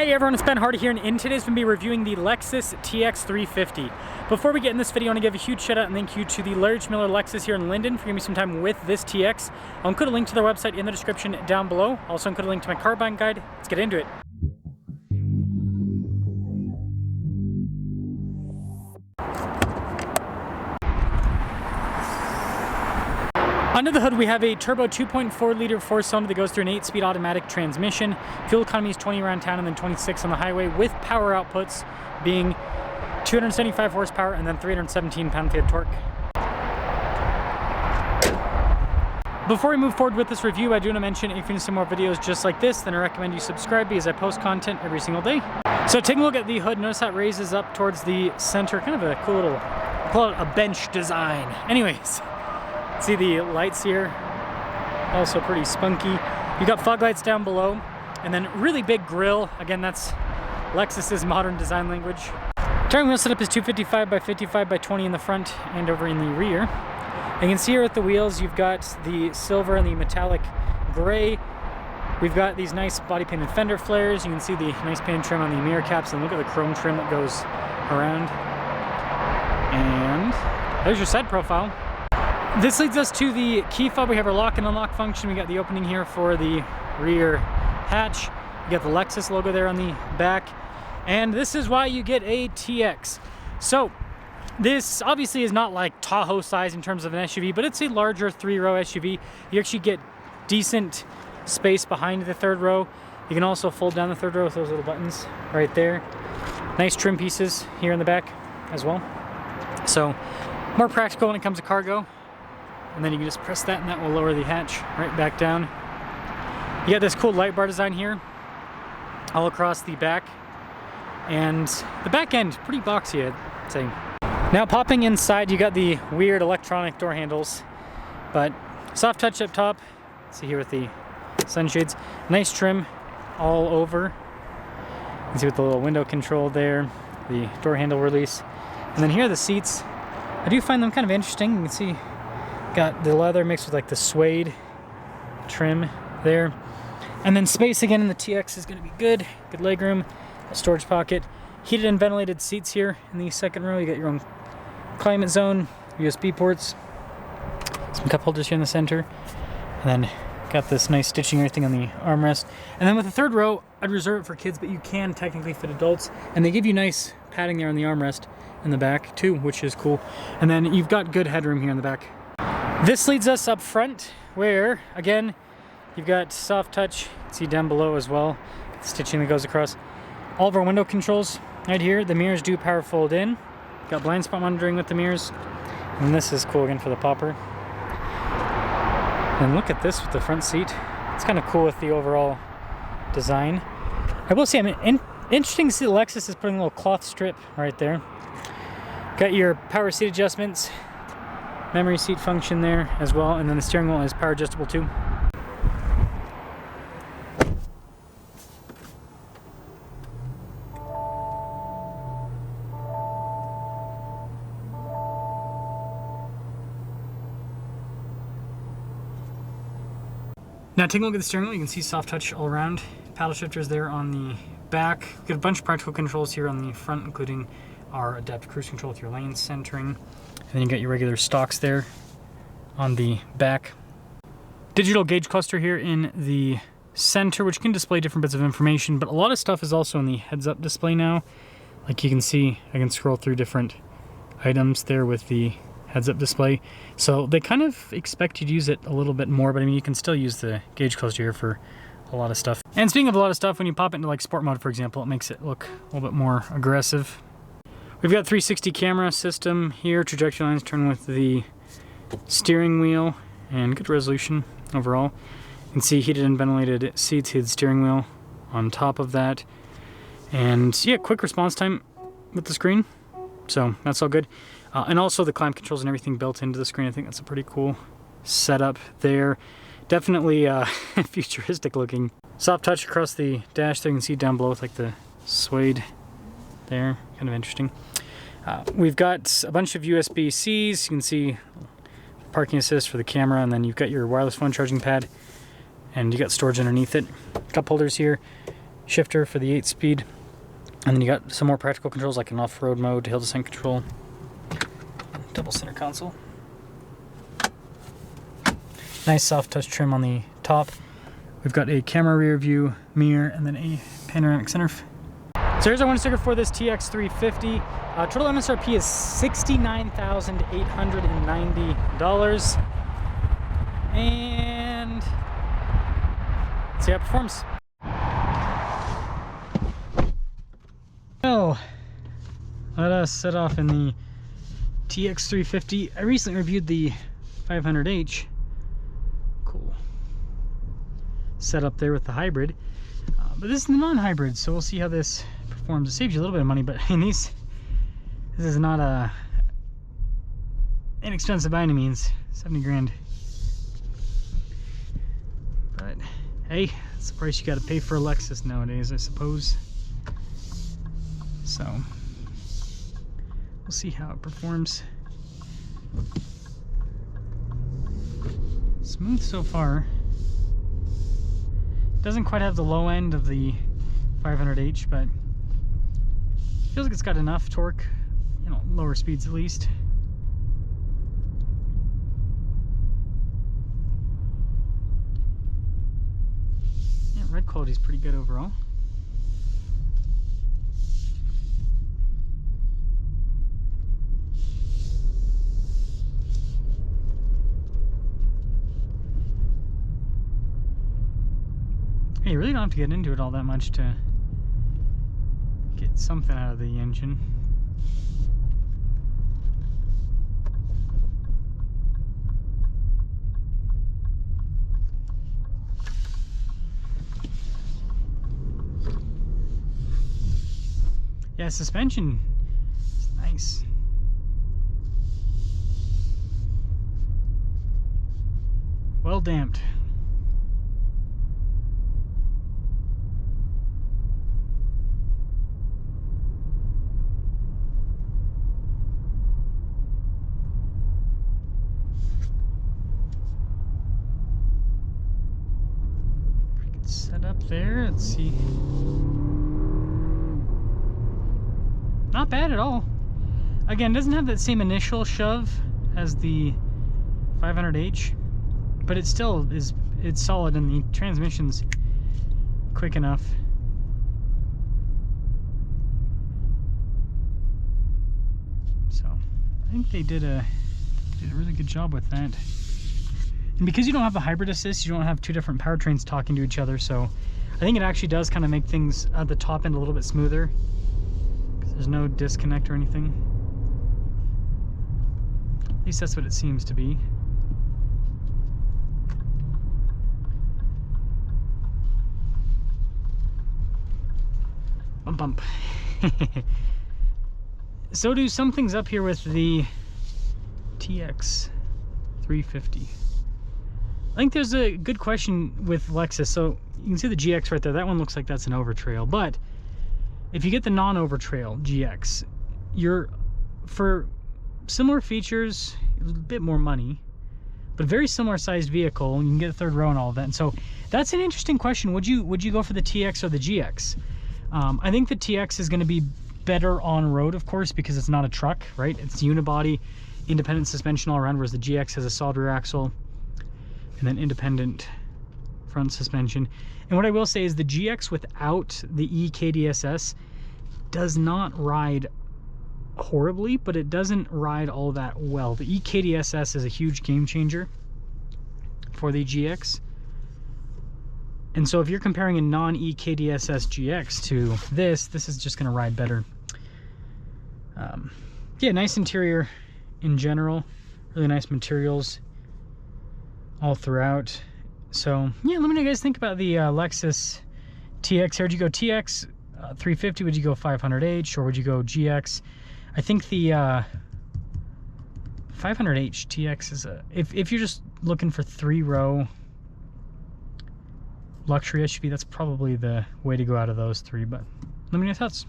Hey everyone, it's Ben Hardy here, and in today's we're going to be reviewing the Lexus TX 350. Before we get in this video, I want to give a huge shout out and thank you to the Larry Miller Lexus here in Linden for giving me some time with this TX. I'll include a link to their website in the description down below. I'll also include a link to my car buying guide. Let's get into it. Under the hood, we have a turbo 2.4 liter four-cylinder that goes through an 8-speed automatic transmission. Fuel economy is 20 around town and then 26 on the highway, with power outputs being 275 horsepower and then 317 pound-feet of torque. Before we move forward with this review, I do want to mention if you want to see more videos just like this, then I recommend you subscribe because I post content every single day. So taking a look at the hood, notice how it raises up towards the center, kind of a cool little, call it a bench design. Anyways. See the lights here, also pretty spunky. You got fog lights down below, and then really big grille. Again, that's Lexus's modern design language. Turning wheel setup is 255 by 55 by 20 in the front and over in the rear. And you can see here at the wheels, you've got the silver and the metallic gray. We've got these nice body painted fender flares. You can see the nice painted trim on the mirror caps, and look at the chrome trim that goes around. And there's your side profile. This leads us to the key fob. We have our lock and unlock function. We got the opening here for the rear hatch. You got the Lexus logo there on the back. And this is why you get a TX. So this obviously is not like Tahoe size in terms of an SUV, but it's a larger 3-row SUV. You actually get decent space behind the third row. You can also fold down the third row with those little buttons right there. Nice trim pieces here in the back as well. So more practical when it comes to cargo. And then you can just press that and that will lower the hatch right back down. You got this cool light bar design here all across the back. And the back end, pretty boxy, I'd say. Now popping inside, you got the weird electronic door handles, but soft touch up top. See here with the sunshades. Nice trim all over. You can see with the little window control there, the door handle release. And then here are the seats. I do find them kind of interesting. You can see got the leather mixed with like the suede trim there. And then space again in the TX is going to be good. Good legroom, a storage pocket. Heated and ventilated seats here in the second row. You got your own climate zone, USB ports, some cup holders here in the center. And then got this nice stitching and everything on the armrest. And then with the third row, I'd reserve it for kids, but you can technically fit adults. And they give you nice padding there on the armrest in the back too, which is cool. And then you've got good headroom here in the back. This leads us up front where, again, you've got soft touch. You can see down below as well, the stitching that goes across. All of our window controls right here. The mirrors do power fold in. Got blind spot monitoring with the mirrors. And this is cool again for the popper. And look at this with the front seat. It's kind of cool with the overall design. I will say, interesting to see the Lexus is putting a little cloth strip right there. Got your power seat adjustments. Memory seat function there as well, and then the steering wheel is power adjustable too. Now taking a look at the steering wheel, you can see soft touch all around. Paddle shifters there on the back. Got a bunch of practical controls here on the front, including our adaptive cruise control with your lane centering. And then you got your regular stalks there on the back. Digital gauge cluster here in the center, which can display different bits of information, but a lot of stuff is also in the heads-up display now. Like you can see, I can scroll through different items there with the heads-up display. So they kind of expect you to use it a little bit more, but I mean, you can still use the gauge cluster here for a lot of stuff. And speaking of a lot of stuff, when you pop it into like sport mode, for example, it makes it look a little bit more aggressive. We've got 360 camera system here, trajectory lines turn with the steering wheel, and good resolution overall. You can see heated and ventilated seats, heated steering wheel on top of that. And yeah, quick response time with the screen, so that's all good. And also the climate controls and everything built into the screen. I think that's a pretty cool setup there. Definitely futuristic looking. Soft touch across the dash there. You can see down below with like the suede there, kind of interesting. We've got a bunch of USB-Cs. You can see parking assist for the camera, and then you've got your wireless phone charging pad, and you got storage underneath it. Cup holders here, shifter for the 8-speed. And then you got some more practical controls like an off-road mode, hill descent control, double center console. Nice soft touch trim on the top. We've got a camera rear view mirror and then a panoramic sunroof. So here's our one sticker for this TX 350. Total MSRP is $69,890. And let's see how it performs. So let us set off in the TX 350. I recently reviewed the 500H. Cool setup there with the hybrid, but this is the non-hybrid, so we'll see how this performs. It saves you a little bit of money, but in this is not a inexpensive by any means. 70 grand, but hey, that's the price you got to pay for a Lexus nowadays, I suppose. So we'll see how it performs. Smooth so far. Doesn't quite have the low end of the 500H, but feels like it's got enough torque, you know, lower speeds at least. Yeah, ride quality is pretty good overall. You really don't have to get into it all that much to get something out of the engine. Yeah, suspension is nice. Well damped. Set up there, let's see. Not bad at all. Again, doesn't have that same initial shove as the 500H, but it still is, it's solid, and the transmission's quick enough. So I think they did a really good job with that. And because you don't have the hybrid assist, you don't have two different powertrains talking to each other, so I think it actually does kind of make things at the top end a little bit smoother, because there's no disconnect or anything. At least that's what it seems to be. Bump bump. So do some things up here with the TX 350. I think there's a good question with Lexus. So you can see the GX right there. That one looks like that's an overtrail. But if you get the non-overtrail GX, you're, for similar features, a bit more money, but a very similar sized vehicle. You can get a third row and all of that. And so that's an interesting question. Would you go for the TX or the GX? I think the TX is going to be better on road, of course, because it's not a truck, right? It's unibody, independent suspension all around, whereas the GX has a solid rear axle and then independent front suspension. And what I will say is the GX without the EKDSS does not ride horribly, but it doesn't ride all that well. The EKDSS is a huge game changer for the GX. And so if you're comparing a non-EKDSS GX to this is just gonna ride better. Yeah, nice interior in general, really nice materials all throughout. So yeah, let me know what you guys think about the Lexus TX here. Would you go TX 350? Would you go 500H, or would you go GX? I think the 500H TX is a, if you're just looking for 3-row luxury SUV, that's probably the way to go out of those three. But let me know your thoughts.